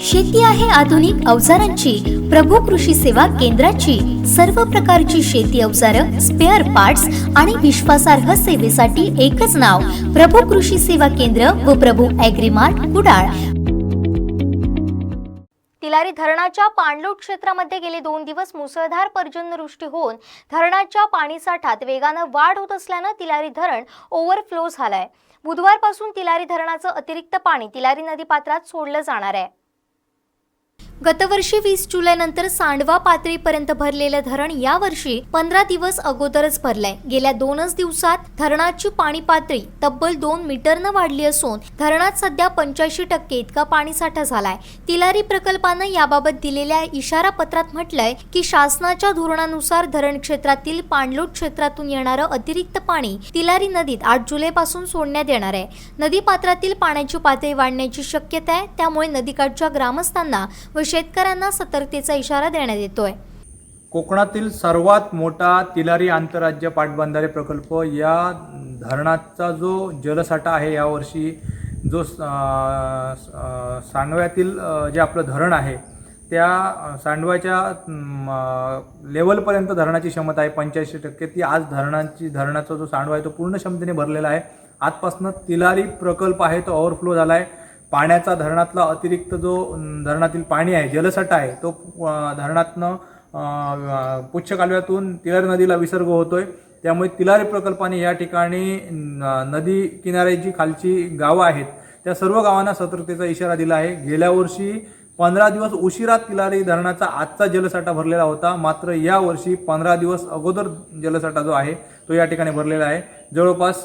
शेती आहे आधुनिक अवजारांची, प्रभू कृषी सेवा केंद्राची सर्व प्रकारची शेती अवजारं, स्पेअर पार्ट्स आणि विश्वासार्ह सेवेसाठी एकच नाव, प्रभू कृषी सेवा केंद्र व प्रभू ॲग्रीमार्ट कुडाळ। तिलारी धरणाच्या पाणलोट क्षेत्रामध्ये गेले 2 दिवस मुसळधार पर्जन्यवृष्टी होऊन धरणाच्या पाणीसाठ्यात वेगाने वाढ होत असल्याने तिलारी धरण ओव्हरफ्लो झालाय। बुधवारपासून तिलारी धरणाचं अतिरिक्त पाणी तिलारी नदी पात्रात सोडलं जाणार आहे। गतवर्षी 20 जुलै नंतर सांडवा पातळीपर्यंत भरलेले धरण यावर्षी 15 दिवस अगोदरच भरलंय। गेल्या 2च दिवसात धरणाची पाणी पातळी तब्बल 2 मीटरनं वाढली असून धरणात सध्या 85% इतका पाणीसाठा झालाय। तिलारी प्रकल्पानं याबाबत दिलेल्या इशारा पत्रात म्हटलंय की शासनाच्या धोरणानुसार धरण क्षेत्रातील पाणलोट क्षेत्रातून येणारं अतिरिक्त पाणी तिलारी नदीत 8 जुलैपासून सोडण्यात येणार आहे। नदी पात्रातील पाण्याची पातळी वाढण्याची शक्यता आहे, त्यामुळे नदीकाठच्या ग्रामस्थांना व शेतकऱ्यांना सतर्कतेचा इशारा देण्यात येतोय। कोकणातील सर्वात मोठा तिलारी आंतरराज्य पाटबंधारे प्रकल्प या धरणाचा जो जलसाठा आहे यावर्षी जो सांडव्यातील जे आपलं धरण आहे त्या सांडव्याच्या लेवलपर्यंत धरणाची क्षमता आहे 85%। ती आज धरणाचा जो सांडवा आहे तो पूर्ण क्षमतेने भरलेला आहे। आजपासून तिलारी प्रकल्प आहे तो ओव्हरफ्लो झाला आहे। पाण्याचा धरणातला अतिरिक्त जो धरणातील पाणी आहे जलसाठा आहे तो धरणातनं पुच्छ कालव्यातून तिलारी नदीला विसर्ग होतोय। त्यामुळे तिलारी प्रकल्पाने या ठिकाणी नदी किनाऱ्याची खालची गावं आहेत त्या सर्व गावांना सतर्कतेचा इशारा दिला आहे। गेल्या वर्षी 15 दिवस उशिरा तिलारी धरणाचा आजचा जलसाठा भरलेला होता, मात्र या वर्षी 15 दिवस अगोदर जलसाठा जो आहे तो या ठिकाणी भरलेला आहे। जवळपास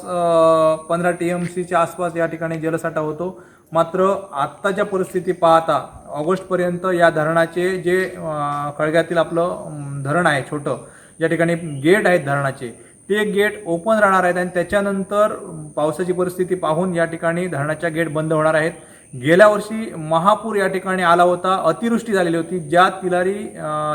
15 TMCच्या आसपास या ठिकाणी जलसाठा होतो। मात्र आत्ताच्या परिस्थिती पाहता ऑगस्टपर्यंत या धरणाचे जे खळग्यातील आपलं धरण आहे छोटं, या ठिकाणी गेट आहेत धरणाचे, ते गेट ओपन राहणार आहेत आणि त्याच्यानंतर पावसाची परिस्थिती पाहून या ठिकाणी धरणाच्या गेट बंद होणार आहेत। गेल्या वर्षी महापूर या ठिकाणी आला होता, अतिवृष्टी झालेली होती, ज्या तिलारी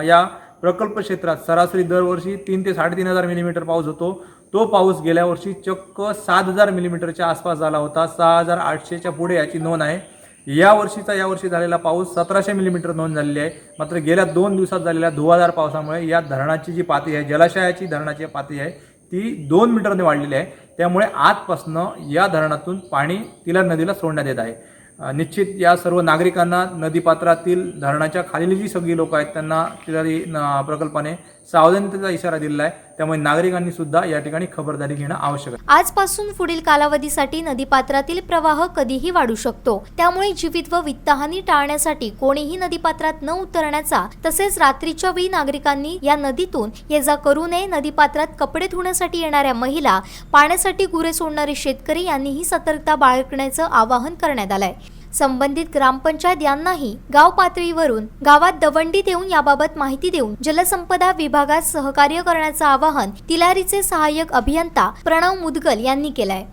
या प्रकल्प क्षेत्रात सरासरी दरवर्षी 3 ते 3.5 मिलीमीटर पाऊस होतो। तो पाऊस गेल्या वर्षी चक्क 7,000 मिलीमीटरच्या आसपास झाला होता। 6,800च्या पुढे याची नोंद आहे। यावर्षी झालेला पाऊस 1700 मिलीमीटर नोंद झालेली आहे। मात्र गेल्या 2 दिवसात झालेल्या धुवाधार पावसामुळे या धरणाची जी पातळी आहे, जलाशयाची धरणाची पातळी आहे ती 2 मीटरने वाढलेली आहे। त्यामुळे आजपासून या धरणातून पाणी तिलारी नदीला सोडण्यात येत आहे। निश्चित या सर्व नागरिकांना नदीपात्रातील धरणाच्या खालील जी सगळी लोक आहेत त्यांना तिलारी प्रकल्पाने सावधानतेचा इशारा दिला आहे। त्यामुळे नागरिकांनी सुद्धा या ठिकाणी खबरदारी घेणं आवश्यक आहे। आजपासून पुढील कालावधीसाठी नदीपात्रातील प्रवाह कधीही वाढू शकतो, त्यामुळे जीवित व वित्तहानी टाळण्यासाठी कोणीही नदीपात्रात न उतरण्याचा तसेच रात्रीच्या वेळी नागरिकांनी या नदीतून ये-जा करू नये। नदीपात्रात कपडे धुण्यासाठी येणाऱ्या महिला, पाण्यासाठी गुरे सोडणारे शेतकरी यांनीही सतर्कता बाळगण्याचं आवाहन करण्यात आलंय। संबंधित ग्रामपंचायत यांनाही गाव पातळीवरून गावात दवंडी देऊन याबाबत माहिती देऊन जलसंपदा विभागात सहकार्य करण्याचं आवाहन तिलारीचे सहाय्यक अभियंता प्रणव मुदगल यांनी केलंय।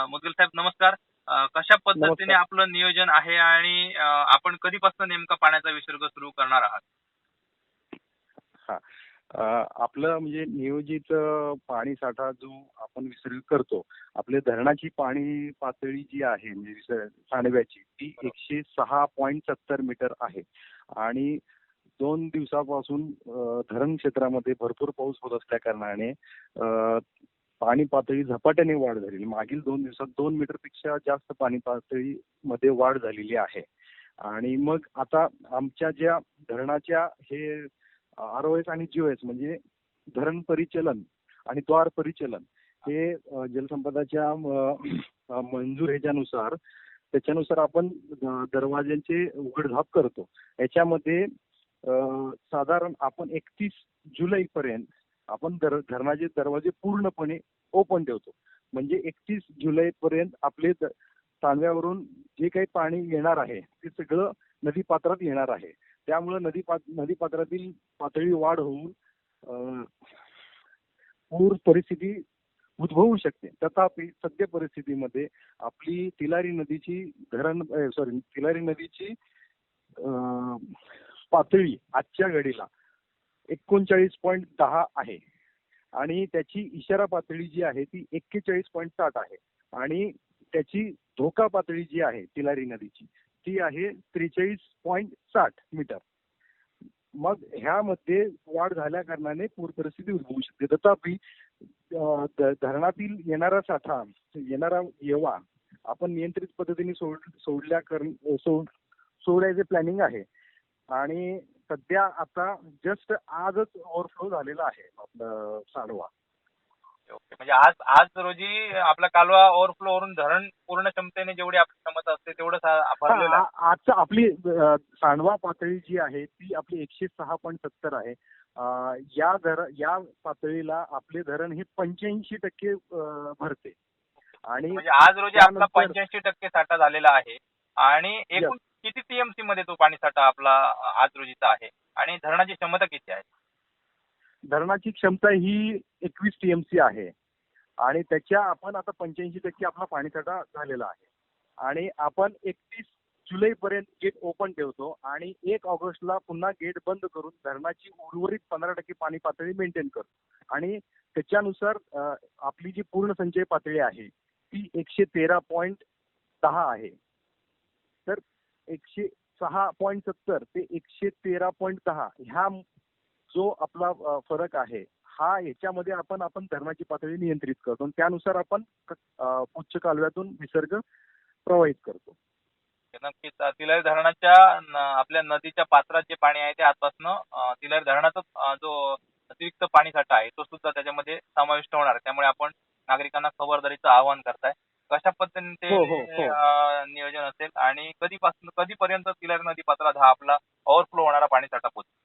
मुदगल साहेब नमस्कार। कशा पद्धतीने आपलं नियोजन आहे आणि आपण कधीपासून नेमका पाण्याचा विसर्ग सुरू करणार आहात? आपलं म्हणजे नियोजित पाणी साठा जो आपण विसर्ग करतो, आपल्या धरणाची पाणी पातळी जी आहे म्हणजे सांडव्याची ती 106.70 मीटर आहे आणि 2 दिवसापासून धरण क्षेत्रामध्ये भरपूर पाऊस होत असल्या कारणाने पाणी पातळी झपाट्याने वाढ झालेली। मागील 2 दिवसात 2 मीटरपेक्षा जास्त पाणी पातळीमध्ये वाढ झालेली आहे। आणि मग आता आमच्या ज्या धरणाच्या हे ROS आणि GOS म्हणजे धरण परिचलन आणि द्वार परिचलन हे जलसंपदाच्या मंजूर ह्याच्यानुसार त्याच्यानुसार आपण दरवाज्यांचे उघडझाप करतो। याच्यामध्ये साधारण आपण 31 जुलैपर्यंत आपण धरणाचे दरवाजे पूर्णपणे ओपन ठेवतो। म्हणजे 31 जुलैपर्यंत आपले सांडव्यावरून जे काही पाणी येणार आहे ते सगळं नदीपात्रात येणार आहे। त्यामुळे नदीपात्रातील पातळी वाढ होऊन पूर परिस्थिती उद्भवू शकते। तथापि सद्य परिस्थितीमध्ये आपली तिलारी नदीची पातळी आजच्या घडीला 39.10 आहे आणि त्याची इशारा पातळी जी आहे ती 41.60 आहे आणि त्याची धोका पातळी जी आहे तिलारी नदीची ती आहे 43.60 मीटर. मग ह्यामध्ये वाढ झाल्या कारणाने पूर परिस्थिती उद्भवू शकते. तथापि धरणातील येणारा साठा, येणारा येवा आपण नियंत्रित पद्धतीने सोडायचे प्लॅनिंग आहे. आणि सध्या आता जस्ट आजच ओव्हरफ्लो झालेला आहे आपलं सांडवा. ओके, म्हणजे आज रोजी आपला कालवा ओव्हरफ्लो वरून धरण पूर्ण क्षमतेने जेवढी आपली क्षमता असते तेवढं भरलेलं आहे. आजचं आपली सांडवा पातळी जी आहे ती आपली 106.70 आहे. या पातळीला आपले धरण हे 85% भरते. आणि म्हणजे आज रोजी आपला 85% साठा झालेला आहे. आणि एकूण किती टीएमसी मध्ये तो पाणी साठा आपला आज रोजीचा आहे आणि धरणाची क्षमता किती आहे? धरणाची क्षमता ही 21 टीएमसी आहे आणि त्याच्या आपण आता 85% आपला पाणीसाठा झालेला आहे. आणि आपण 31 जुलैपर्यंत गेट ओपन ठेवतो आणि 1 ऑगस्टला पुन्हा गेट बंद करून धरणाची उर्वरित 15% पाणी पातळी मेंटेन करतो. आणि त्याच्यानुसार आपली जी पूर्ण संचय पातळी आहे ती 113.10 आहे. तर 106.70 ते 113.10 ह्या जो आपला फरक आहे हा याच्यामध्ये आपण धरणाची पातळी नियंत्रित करतो आणि त्यानुसार आपण उच्च कालव्यातून विसर्ग प्रवाहित करतो. नक्कीच तिलारी धरणाच्या आपल्या नदीच्या पात्रात जे पाणी आहे ते आजपासून तिलारी धरणाचा जो अतिरिक्त पाणी साठा आहे तो सुद्धा त्याच्यामध्ये समाविष्ट होणार आहे. त्यामुळे आपण नागरिकांना खबरदारीचं आवाहन करताय. कशा पद्धतीने ते नियोजन असेल आणि कधीपर्यंत तिलारी नदी पात्रात हा आपला ओव्हरफ्लो होणारा पाणी साठा पोहोचेल?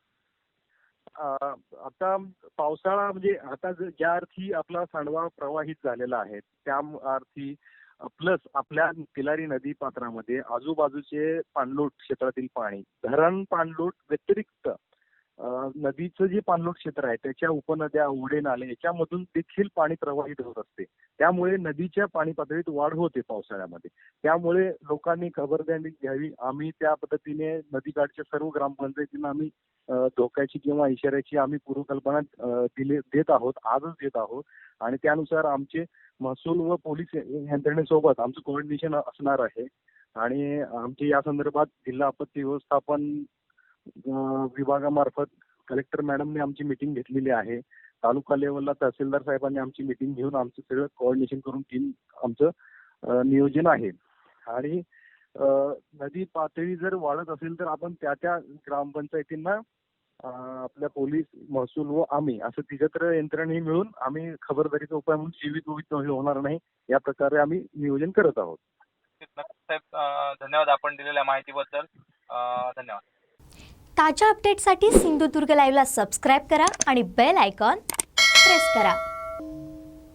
आता पावसाळा म्हणजे आता ज्या अर्थी आपला सांडवा प्रवाहित झालेला आहे त्या अर्थी प्लस आपल्या तिलारी नदी पात्रामध्ये आजूबाजूचे पाणलोट क्षेत्रातील पाणी, धरण पाणलोट व्यतिरिक्त नदीचं जे पाणलोट क्षेत्र आहे त्याच्या उपनद्या, ओढे, नाले याच्यामधून देखील पाणी प्रवाहित होत असते. त्यामुळे नदीच्या पाणी पातळीत वाढ होते पावसाळ्यामध्ये. त्यामुळे लोकांनी खबरदारी घ्यावी. आम्ही त्या पद्धतीने नदीकाठच्या सर्व ग्रामपंचायतींना आम्ही धोक्याची किंवा इशाऱ्याची आम्ही पूर्वकल्पना देत आहोत, आजच देत आहोत. आणि त्यानुसार आमचे महसूल व पोलीस यंत्रणेसोबत आमचं कोऑर्डिनेशन असणार आहे. आणि आमची या संदर्भात जिल्हा आपत्ती व्यवस्थापन विभागामार्फत कलेक्टर मॅडमने आमची मीटिंग घेतलेली आहे. तालुका लेवलला तहसीलदार साहेबांनी आमची मीटिंग घेऊन आमचं सगळं कोऑर्डिनेशन करून टीम आमचं नियोजन आहे. आणि नदी पातळी जर वाढत असेल तर आपण त्या ग्रामपंचायतींना आपल्या पोलीस, महसूल व आम्ही असं तिघत्र यंत्रणेही मिळून आम्ही खबरदारीचा उपाय म्हणून जीवित होणार नाही या प्रकारे आम्ही नियोजन करत आहोत. साहेब धन्यवाद आपण दिलेल्या माहितीबद्दल. धन्यवाद. ताज्या अपडेटसाठी सिंधुदुर्ग लाईव्हला सबस्क्राईब करा आणि बेल आयकॉन प्रेस करा.